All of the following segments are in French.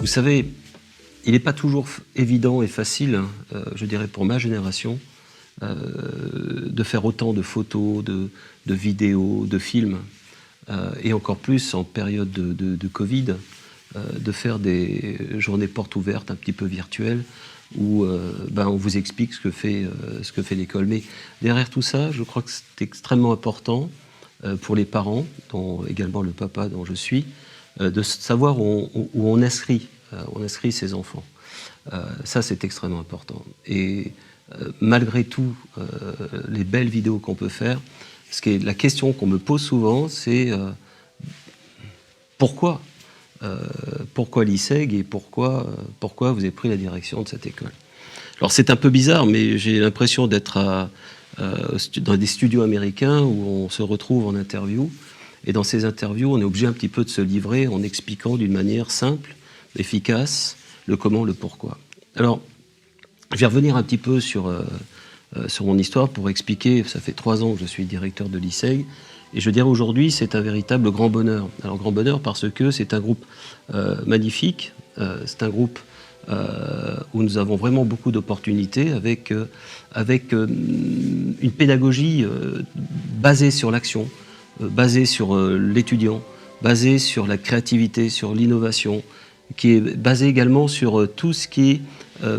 Vous savez, il n'est pas toujours évident et facile, je dirais pour ma génération, de faire autant de photos, de vidéos, de films, et encore plus en période de Covid, de faire des journées portes ouvertes un petit peu virtuelles, où on vous explique ce que fait l'école. Mais derrière tout ça, je crois que c'est extrêmement important pour les parents, dont également le papa dont je suis, de savoir où on inscrit ses enfants. Ça, c'est extrêmement important. Et malgré tout, les belles vidéos qu'on peut faire, la question qu'on me pose souvent, c'est pourquoi l'ISEG et pourquoi vous avez pris la direction de cette école? Alors c'est un peu bizarre, mais j'ai l'impression d'être dans des studios américains où on se retrouve en interview. Et dans ces interviews, on est obligé un petit peu de se livrer en expliquant d'une manière simple, efficace, le comment, le pourquoi. Alors, je vais revenir un petit peu sur mon histoire pour expliquer. Ça fait 3 ans que je suis directeur de l'ISEG. Et je dirais aujourd'hui, c'est un véritable grand bonheur. Alors, grand bonheur parce que c'est un groupe magnifique. C'est un groupe où nous avons vraiment beaucoup d'opportunités avec une pédagogie basée sur l'action, basée sur l'étudiant, basée sur la créativité, sur l'innovation, qui est basée également sur tout ce qui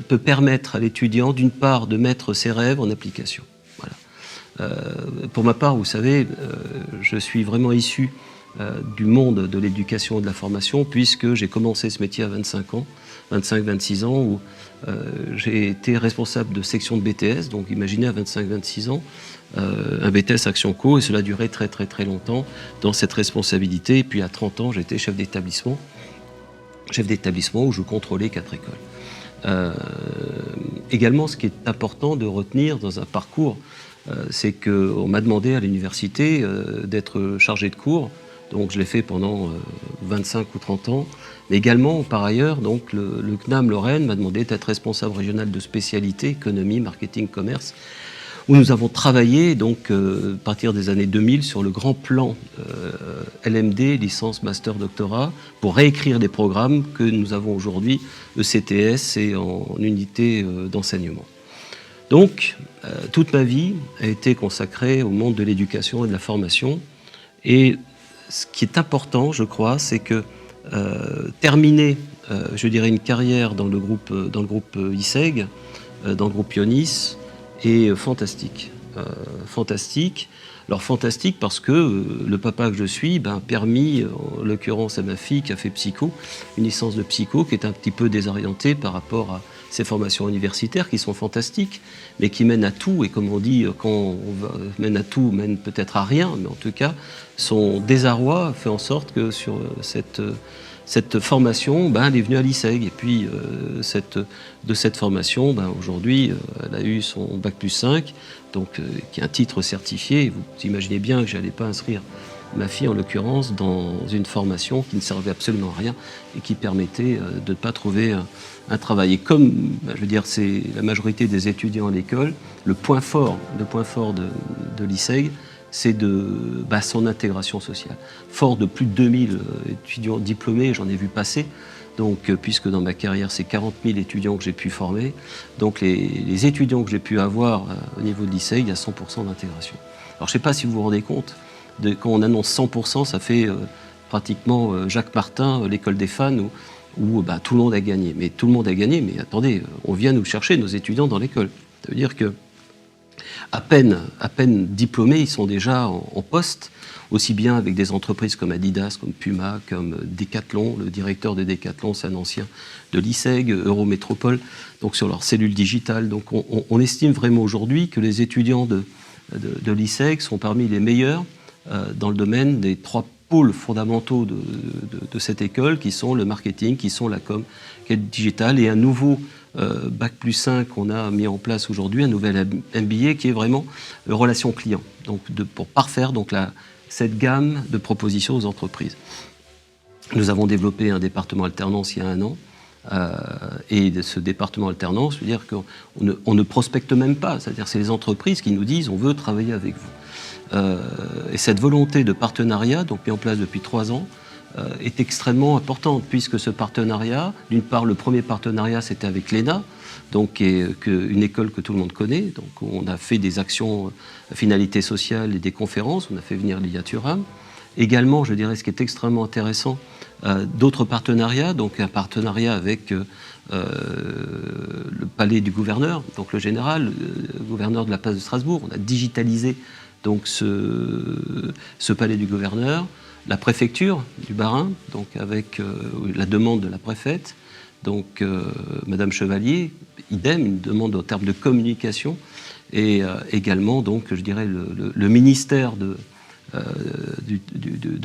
peut permettre à l'étudiant, d'une part, de mettre ses rêves en application. Voilà. Pour ma part, vous savez, je suis vraiment issu du monde de l'éducation et de la formation, puisque j'ai commencé ce métier à 25-26 ans, où j'ai été responsable de section de BTS, donc imaginez à 25-26 ans, un BTS Action Co, et cela a duré très très très longtemps dans cette responsabilité. Et puis à 30 ans, j'étais chef d'établissement où je contrôlais 4 écoles. Également, ce qui est important de retenir dans un parcours, c'est qu'on m'a demandé à l'université d'être chargé de cours, donc je l'ai fait pendant 25 ou 30 ans. Mais également, par ailleurs, donc, le CNAM Lorraine m'a demandé d'être responsable régional de spécialité, économie, marketing, commerce, où nous avons travaillé donc, à partir des années 2000 sur le grand plan LMD, licence, master, doctorat, pour réécrire des programmes que nous avons aujourd'hui, ECTS et en unité d'enseignement. Donc, toute ma vie a été consacrée au monde de l'éducation et de la formation. Et ce qui est important, je crois, c'est que terminer, je dirais, une carrière dans le groupe ISEG, dans le groupe Ionis, est fantastique. Fantastique. Alors fantastique parce que le papa que je suis a permis, en l'occurrence à ma fille qui a fait psycho, une licence de psycho qui est un petit peu désorientée par rapport à ces formations universitaires qui sont fantastiques, mais qui mènent à tout. Et comme on dit, quand on mène à tout, mène peut-être à rien, mais en tout cas, son désarroi fait en sorte que sur cette formation, elle est venue à l'ISEG. Et puis, de cette formation, aujourd'hui, elle a eu son Bac+5, donc, qui est un titre certifié. Et vous imaginez bien que je n'allais pas inscrire ma fille, en l'occurrence, dans une formation qui ne servait absolument à rien et qui permettait de ne pas trouver un travail. Et comme, je veux dire, c'est la majorité des étudiants à l'école, le point fort de l'ISEG, c'est son intégration sociale. Fort de plus de 2000 étudiants diplômés, j'en ai vu passer, donc, puisque dans ma carrière, c'est 40 000 étudiants que j'ai pu former. Donc les étudiants que j'ai pu avoir au niveau de l'ISEG, il y a 100% d'intégration. Alors je ne sais pas si vous vous rendez compte, quand on annonce 100%, ça fait pratiquement Jacques Martin, l'école des fans, où tout le monde a gagné. Mais tout le monde a gagné, mais attendez, on vient nous chercher nos étudiants dans l'école. Ça veut dire que à peine diplômés, ils sont déjà en poste, aussi bien avec des entreprises comme Adidas, comme Puma, comme Decathlon. Le directeur de Decathlon, c'est un ancien de l'ISEG, Eurométropole, donc sur leur cellule digitale. Donc on estime vraiment aujourd'hui que les étudiants de l'ISEG sont parmi les meilleurs dans le domaine des 3 pôles fondamentaux de cette école, qui sont le marketing, qui sont la com, qui est le digital, et un nouveau Bac+5 qu'on a mis en place aujourd'hui, un nouvel MBA qui est vraiment relation client, donc pour parfaire donc cette gamme de propositions aux entreprises. Nous avons développé un département alternance il y a 1 an, et de ce département alternance, je veux dire qu'on ne prospecte même pas, c'est-à-dire c'est les entreprises qui nous disent on veut travailler avec vous. Et cette volonté de partenariat, donc mis en place depuis 3 ans, est extrêmement importante, puisque ce partenariat, d'une part, le premier partenariat, c'était avec l'ENA, donc qui est une école que tout le monde connaît. Donc on a fait des actions à finalité sociale et des conférences, on a fait venir Lia Thuram. Également, je dirais, ce qui est extrêmement intéressant, d'autres partenariats, donc un partenariat avec le palais du gouverneur, donc le général, le gouverneur de la place de Strasbourg. On a digitalisé donc ce palais du gouverneur, la préfecture du Bas-Rhin, donc avec la demande de la préfète, donc Madame Chevalier, idem, une demande en termes de communication, et également donc je dirais le ministère de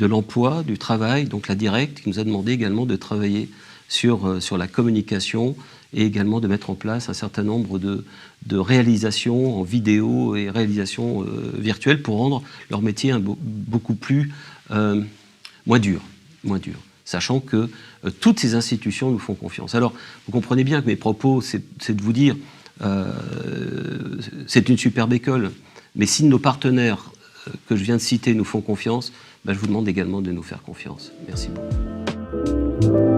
l'emploi, du travail, donc la Directe, qui nous a demandé également de travailler sur la communication et également de mettre en place un certain nombre de réalisations en vidéo et réalisations virtuelles pour rendre leur métier beaucoup plus moins dur, sachant que toutes ces institutions nous font confiance. Alors, vous comprenez bien que mes propos, c'est de vous dire, c'est une superbe école, mais si nos partenaires que je viens de citer nous font confiance, je vous demande également de nous faire confiance. Merci beaucoup.